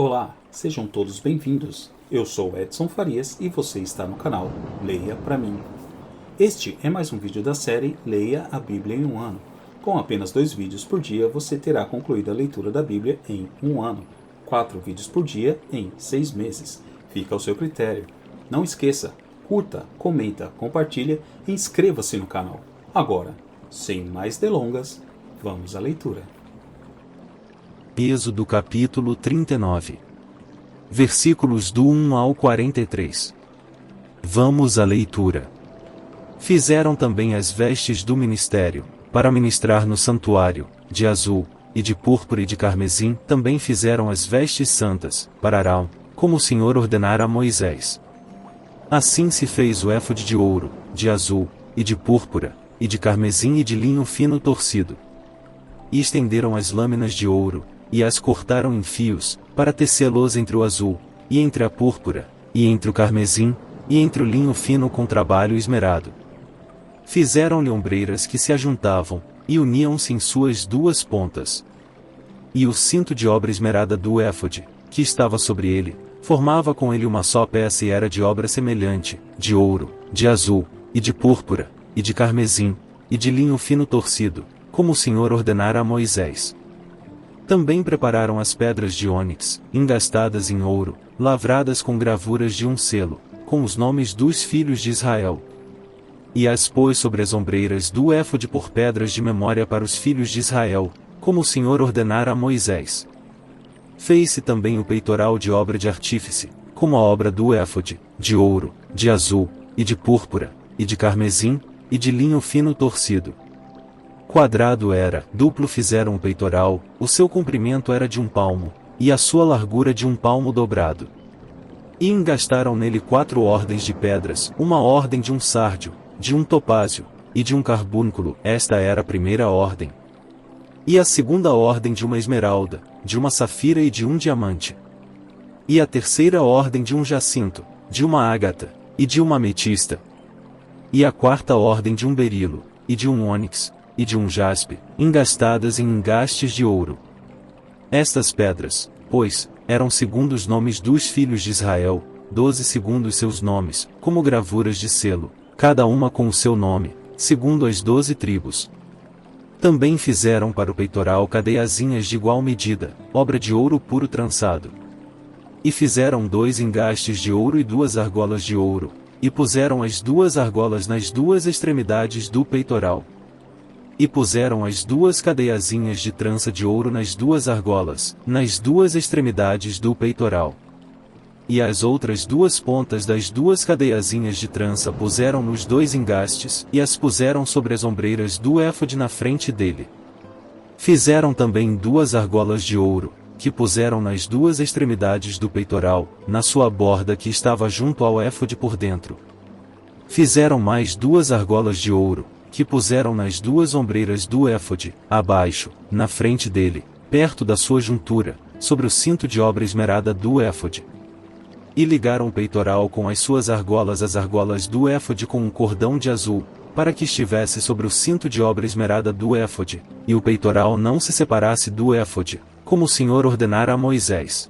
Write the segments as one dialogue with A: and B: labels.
A: Olá, sejam todos bem-vindos. Eu sou Edson Farias e você está no canal Leia Pra Mim. Este é mais um vídeo da série Leia a Bíblia em um ano. Com apenas 2 vídeos por dia, você terá concluído a leitura da Bíblia em um ano. 4 vídeos por dia em 6 meses. Fica ao seu critério. Não esqueça, curta, comenta, compartilha e inscreva-se no canal. Agora, sem mais delongas, vamos à leitura.
B: Êxodo capítulo 39. Versículos do 1 ao 43. Vamos à leitura. Fizeram também as vestes do ministério, para ministrar no santuário, de azul, e de púrpura e de carmesim. Também fizeram as vestes santas, para Arão, como o Senhor ordenara a Moisés. Assim se fez o éfode de ouro, de azul, e de púrpura, e de carmesim e de linho fino torcido. E estenderam as lâminas de ouro, e as cortaram em fios, para tecê-los entre o azul, e entre a púrpura, e entre o carmesim, e entre o linho fino com trabalho esmerado. Fizeram-lhe ombreiras que se ajuntavam, e uniam-se em suas 2 pontas. E o cinto de obra esmerada do éfode, que estava sobre ele, formava com ele uma só peça e era de obra semelhante, de ouro, de azul, e de púrpura, e de carmesim, e de linho fino torcido, como o Senhor ordenara a Moisés. Também prepararam as pedras de ônix, engastadas em ouro, lavradas com gravuras de um selo, com os nomes dos filhos de Israel. E as pôs sobre as ombreiras do éfode por pedras de memória para os filhos de Israel, como o Senhor ordenara a Moisés. Fez-se também o peitoral de obra de artífice, como a obra do éfode, de ouro, de azul, e de púrpura, e de carmesim, e de linho fino torcido. Quadrado era, duplo fizeram o peitoral, o seu comprimento era de 1 palmo, e a sua largura de 1 palmo dobrado. E engastaram nele 4 ordens de pedras, uma ordem de um sárdio, de um topázio, e de um carbúnculo. Esta era a primeira ordem. E a segunda ordem de uma esmeralda, de uma safira e de um diamante. E a terceira ordem de um jacinto, de uma ágata, e de uma ametista. E a quarta ordem de um berilo, e de um ônix, e de um jaspe, engastadas em engastes de ouro. Estas pedras, pois, eram segundo os nomes dos filhos de Israel, 12 segundo os seus nomes, como gravuras de selo, cada uma com o seu nome, segundo as 12 tribos. Também fizeram para o peitoral cadeiazinhas de igual medida, obra de ouro puro trançado. E fizeram 2 engastes de ouro e 2 argolas de ouro, e puseram as 2 argolas nas 2 extremidades do peitoral. E puseram as 2 cadeiazinhas de trança de ouro nas 2 argolas, nas 2 extremidades do peitoral. E as outras 2 pontas das 2 cadeiazinhas de trança puseram nos 2 engastes, e as puseram sobre as ombreiras do éfode na frente dele. Fizeram também 2 argolas de ouro, que puseram nas 2 extremidades do peitoral, na sua borda que estava junto ao éfode por dentro. Fizeram mais 2 argolas de ouro, que puseram nas 2 ombreiras do éfode, abaixo, na frente dele, perto da sua juntura, sobre o cinto de obra esmerada do éfode. E ligaram o peitoral com as suas argolas, as argolas do éfode com um cordão de azul, para que estivesse sobre o cinto de obra esmerada do éfode, e o peitoral não se separasse do éfode, como o Senhor ordenara a Moisés.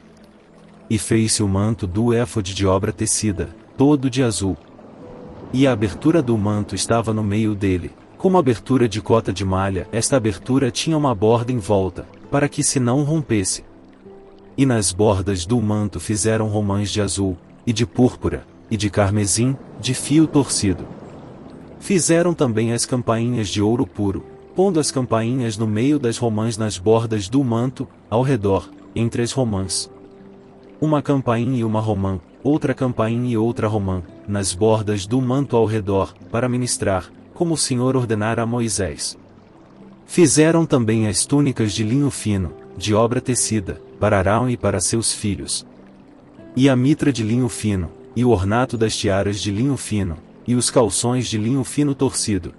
B: E fez-se o manto do éfode de obra tecida, todo de azul. E a abertura do manto estava no meio dele, como abertura de cota de malha. Esta abertura tinha uma borda em volta, para que se não rompesse. E nas bordas do manto fizeram romãs de azul, e de púrpura, e de carmesim, de fio torcido. Fizeram também as campainhas de ouro puro, pondo as campainhas no meio das romãs nas bordas do manto, ao redor, entre as romãs. Uma campainha e uma romã, outra campainha e outra romã, nas bordas do manto ao redor, para ministrar, como o Senhor ordenara a Moisés. Fizeram também as túnicas de linho fino, de obra tecida, para Arão e para seus filhos. E a mitra de linho fino, e o ornato das tiaras de linho fino, e os calções de linho fino torcido.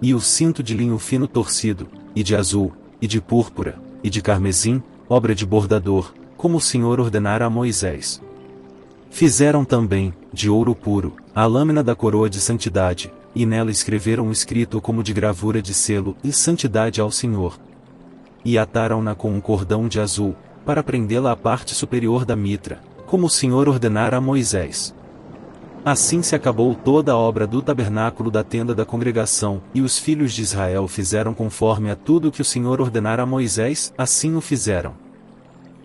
B: E o cinto de linho fino torcido, e de azul, e de púrpura, e de carmesim, obra de bordador, como o Senhor ordenara a Moisés. Fizeram também, de ouro puro, a lâmina da coroa de santidade, e nela escreveram escrito como de gravura de selo, e santidade ao Senhor. E ataram-na com um cordão de azul, para prendê-la à parte superior da mitra, como o Senhor ordenara a Moisés. Assim se acabou toda a obra do tabernáculo da tenda da congregação, e os filhos de Israel fizeram conforme a tudo que o Senhor ordenara a Moisés, assim o fizeram.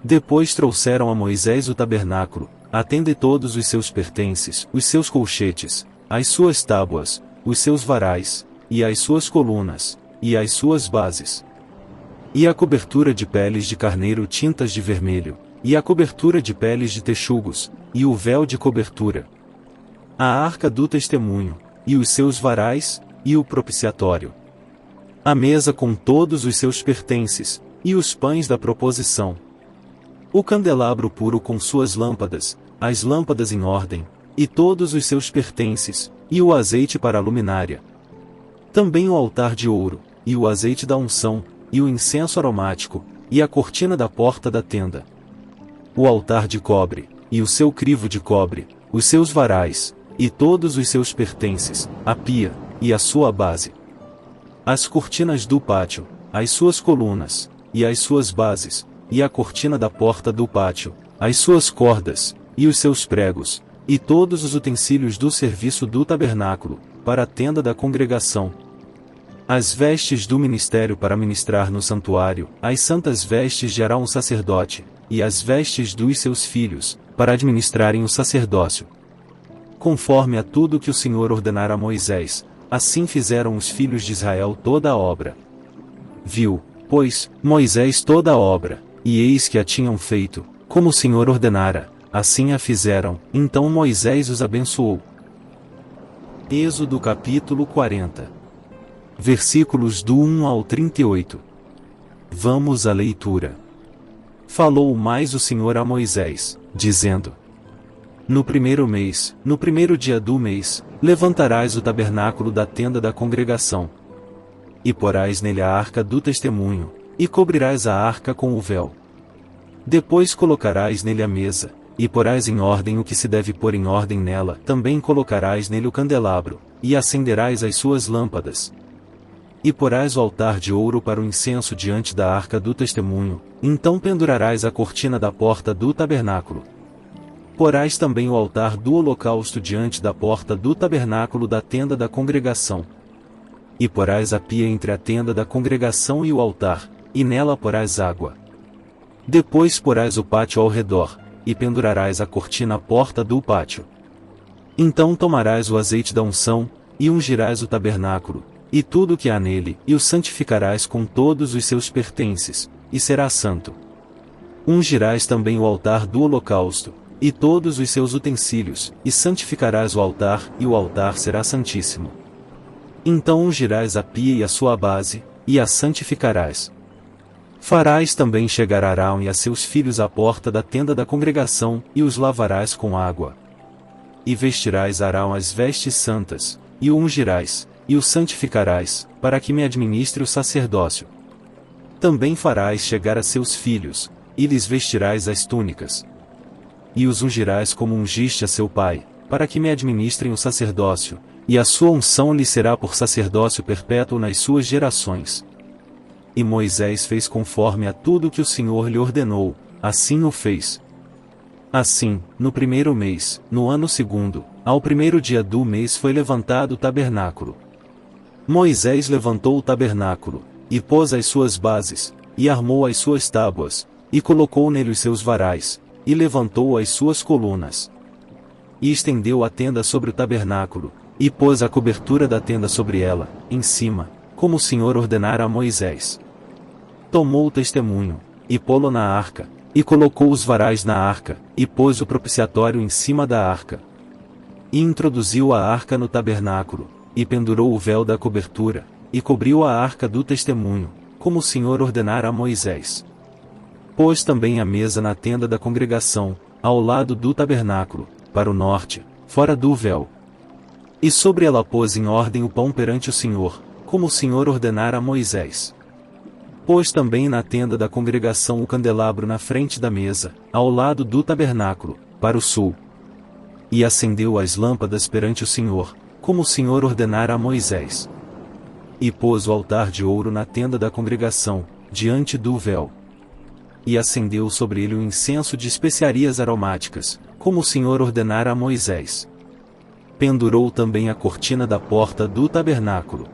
B: Depois trouxeram a Moisés o tabernáculo, a tenda e todos os seus pertences, os seus colchetes, as suas tábuas, os seus varais, e as suas colunas, e as suas bases. E a cobertura de peles de carneiro tintas de vermelho, e a cobertura de peles de texugos, e o véu de cobertura. A arca do testemunho, e os seus varais, e o propiciatório. A mesa com todos os seus pertences, e os pães da proposição. O candelabro puro com suas lâmpadas, as lâmpadas em ordem, e todos os seus pertences, e o azeite para a luminária. Também o altar de ouro, e o azeite da unção, e o incenso aromático, e a cortina da porta da tenda. O altar de cobre, e o seu crivo de cobre, os seus varais, e todos os seus pertences, a pia, e a sua base. As cortinas do pátio, as suas colunas, e as suas bases, e a cortina da porta do pátio, as suas cordas, e os seus pregos, e todos os utensílios do serviço do tabernáculo, para a tenda da congregação. As vestes do ministério para ministrar no santuário, as santas vestes de Arão sacerdote, e as vestes dos seus filhos, para administrarem o sacerdócio. Conforme a tudo que o Senhor ordenara a Moisés, assim fizeram os filhos de Israel toda a obra. Viu, pois, Moisés toda a obra, e eis que a tinham feito, como o Senhor ordenara, assim a fizeram, então Moisés os abençoou. Êxodo capítulo 40. Versículos do 1 ao 38. Vamos à leitura. Falou mais o Senhor a Moisés, dizendo: No primeiro mês, no primeiro dia do mês, levantarás o tabernáculo da tenda da congregação. E porás nele a arca do testemunho, e cobrirás a arca com o véu. Depois colocarás nele a mesa, e porás em ordem o que se deve pôr em ordem nela. Também colocarás nele o candelabro, e acenderás as suas lâmpadas. E porás o altar de ouro para o incenso diante da arca do testemunho, então pendurarás a cortina da porta do tabernáculo. Porás também o altar do holocausto diante da porta do tabernáculo da tenda da congregação. E porás a pia entre a tenda da congregação e o altar, e nela porás água. Depois porás o pátio ao redor, e pendurarás a cortina à porta do pátio. Então tomarás o azeite da unção, e ungirás o tabernáculo, e tudo o que há nele, e o santificarás com todos os seus pertences, e será santo. Ungirás também o altar do holocausto, e todos os seus utensílios, e santificarás o altar, e o altar será santíssimo. Então ungirás a pia e a sua base, e a santificarás. Farás também chegar Arão e a seus filhos à porta da tenda da congregação, e os lavarás com água. E vestirás Arão as vestes santas, e o ungirás, e o santificarás, para que me administre o sacerdócio. Também farás chegar a seus filhos, e lhes vestirás as túnicas. E os ungirás como ungiste a seu pai, para que me administrem o sacerdócio, e a sua unção lhe será por sacerdócio perpétuo nas suas gerações. E Moisés fez conforme a tudo que o Senhor lhe ordenou, assim o fez. Assim, no primeiro mês, no ano segundo, ao primeiro dia do mês foi levantado o tabernáculo. Moisés levantou o tabernáculo, e pôs as suas bases, e armou as suas tábuas, e colocou nele os seus varais, e levantou as suas colunas. E estendeu a tenda sobre o tabernáculo, e pôs a cobertura da tenda sobre ela, em cima, como o Senhor ordenara a Moisés. Tomou o testemunho, e pô-lo na arca, e colocou os varais na arca, e pôs o propiciatório em cima da arca. E introduziu a arca no tabernáculo, e pendurou o véu da cobertura, e cobriu a arca do testemunho, como o Senhor ordenara a Moisés. Pôs também a mesa na tenda da congregação, ao lado do tabernáculo, para o norte, fora do véu. E sobre ela pôs em ordem o pão perante o Senhor, como o Senhor ordenara a Moisés. Pôs também na tenda da congregação o candelabro na frente da mesa, ao lado do tabernáculo, para o sul. E acendeu as lâmpadas perante o Senhor, como o Senhor ordenara a Moisés. E pôs o altar de ouro na tenda da congregação, diante do véu. e acendeu sobre ele o incenso de especiarias aromáticas, como o Senhor ordenara a Moisés. Pendurou também a cortina da porta do tabernáculo.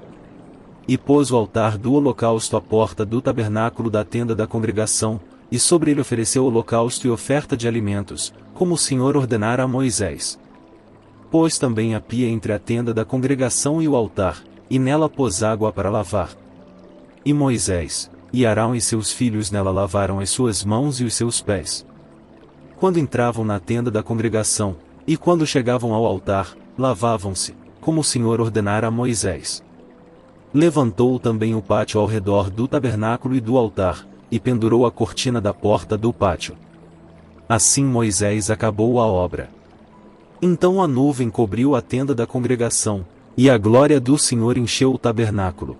B: E pôs o altar do holocausto à porta do tabernáculo da tenda da congregação, e sobre ele ofereceu holocausto e oferta de alimentos, como o Senhor ordenara a Moisés. Pôs também a pia entre a tenda da congregação e o altar, e nela pôs água para lavar. E Moisés, e Arão e seus filhos nela lavaram as suas mãos e os seus pés. Quando entravam na tenda da congregação, e quando chegavam ao altar, lavavam-se, como o Senhor ordenara a Moisés. Levantou também o pátio ao redor do tabernáculo e do altar, e pendurou a cortina da porta do pátio. Assim Moisés acabou a obra. Então a nuvem cobriu a tenda da congregação, e a glória do Senhor encheu o tabernáculo.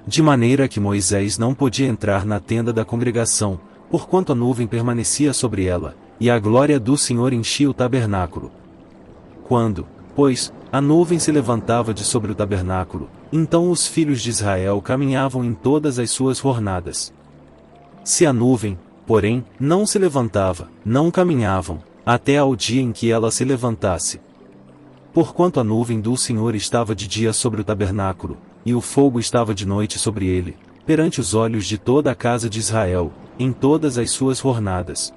B: De maneira que Moisés não podia entrar na tenda da congregação, porquanto a nuvem permanecia sobre ela, e a glória do Senhor enchia o tabernáculo. Quando, pois, a nuvem se levantava de sobre o tabernáculo, então os filhos de Israel caminhavam em todas as suas jornadas. Se a nuvem, porém, não se levantava, não caminhavam, até ao dia em que ela se levantasse. Porquanto a nuvem do Senhor estava de dia sobre o tabernáculo, e o fogo estava de noite sobre ele, perante os olhos de toda a casa de Israel, em todas as suas jornadas.